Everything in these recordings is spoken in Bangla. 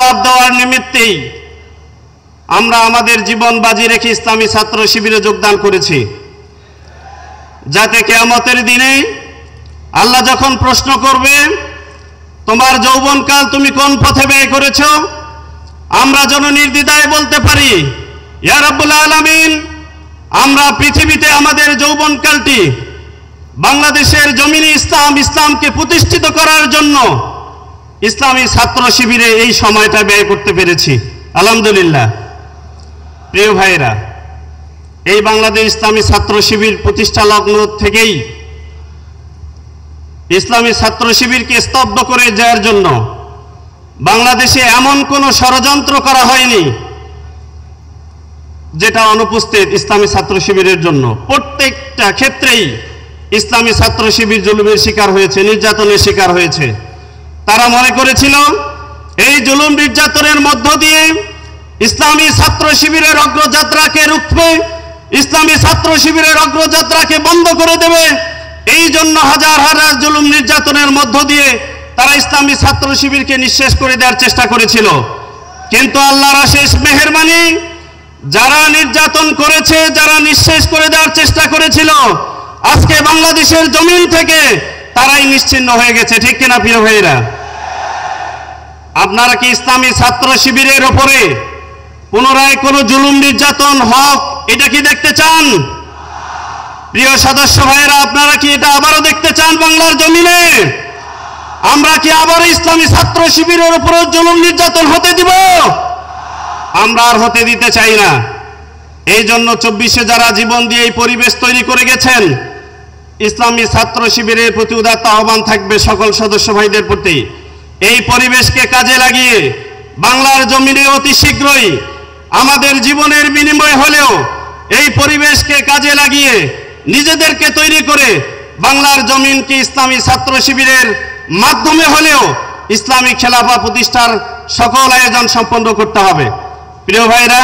জবাব দেওয়ার নিমিত্তেই আমরা আমাদের জীবন বাজি রেখে ইসলামী ছাত্র শিবিরে যোগদান করেছি, যাতে কিয়ামতের দিনে আল্লাহ যখন প্রশ্ন করবে তোমার যৌবনকাল তুমি কোন পথে ব্যয় করেছ, আমরা যেন নির্দ্বিধায় বলতে পারি ইয়া রাব্বুল আলামিন, আমরা পৃথিবীতে আমাদের যৌবনকালটি বাংলাদেশের জমিনে ইসলামকে প্রতিষ্ঠিত করার জন্য ইসলামী ছাত্র শিবিরে এই সময়টা ব্যয় করতে পেরেছি, আলহামদুলিল্লাহ। প্রিয় ভাইরা, এই বাংলাদেশ ইসলামী ছাত্র শিবির প্রতিষ্ঠা লগ্ন থেকেই ইসলামী ছাত্র শিবিরকে স্তব্ধ করে দেওয়ার জন্য বাংলাদেশে এমন কোনো ষড়যন্ত্র করা হয়নি যেটা অনুপস্থিত ইসলামী ছাত্র শিবিরের জন্য। প্রত্যেকটা ক্ষেত্রেই ইসলামী ছাত্র শিবির জুলুমের শিকার হয়েছে, নির্যাতনের শিকার হয়েছে। তারা মনে করেছিল এই জুলুম নির্যাতনের মধ্য দিয়ে ইসলামী ছাত্র শিবিরের অগ্রযাত্রাকে রুখবে, ইসলামী ছাত্র শিবিরের অগ্রযাত্রাকে বন্ধ করে দেবে। এই জন্য হাজার হাজার জুলুম নির্যাতনের মধ্য দিয়ে তারা ইসলামী ছাত্র শিবিরকে নিঃশেষ করে দেওয়ার চেষ্টা করেছিল। কিন্তু আল্লাহর অশেষ মেহেরবানি, যারা নির্যাতন করেছে, যারা নিঃশেষ করে দেওয়ার চেষ্টা করেছিল, আজকে বাংলাদেশের জমিন থেকে তারাই নিশ্চিহ্ন হয়ে গেছে। ঠিক কিনা প্রিয় ভাইরা? আপনারা কি ইসলামী ছাত্র শিবিরের ওপরে পুনরায় কোনো জুলুম নির্যাতন হোক এটা কি দেখতে চান? প্রিয় সদস্য ভাইরা, আপনারা কি এটা আবারও দেখতে চান বাংলার জমিনে? আমরা কি আবার ইসলামী ছাত্র শিবিরের উপরে জুলুম নির্যাতন হতে দিব? আমরা আর হতে দিতে চাই না। এই জন্য 24-এ যারা জীবন দিয়ে এই পরিবেশ তৈরি করে গেছেন, ইসলামী ছাত্র শিবিরের প্রতি উদাত্ত আহ্বান থাকবে সকল সদস্য ভাইদের প্রতি, এই পরিবেশকে কাজে লাগিয়ে বাংলার জমিনে অতি শীঘ্রই আমাদের জীবনের বিনিময় হলেও এই পরিবেশকে কাজে লাগিয়ে নিজেদেরকে তৈরি করে বাংলার জমিনকে ইসলামী ছাত্র শিবিরের মাধ্যমে হলেও ইসলামী খেলাফা প্রতিষ্ঠার সকল আয়োজন সম্পন্ন করতে হবে। প্রিয় ভাইরা,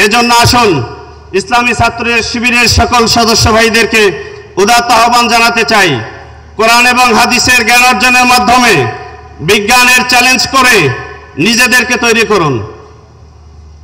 এজন্য আসুন ইসলামী ছাত্র শিবিরের সকল সদস্য ভাইদেরকে উদাত্ত আহ্বান জানাতে চাই, কোরআন এবং হাদিসের জ্ঞান অর্জনের মাধ্যমে বিজ্ঞানের চ্যালেঞ্জ করে নিজেদেরকে তৈরি করুন।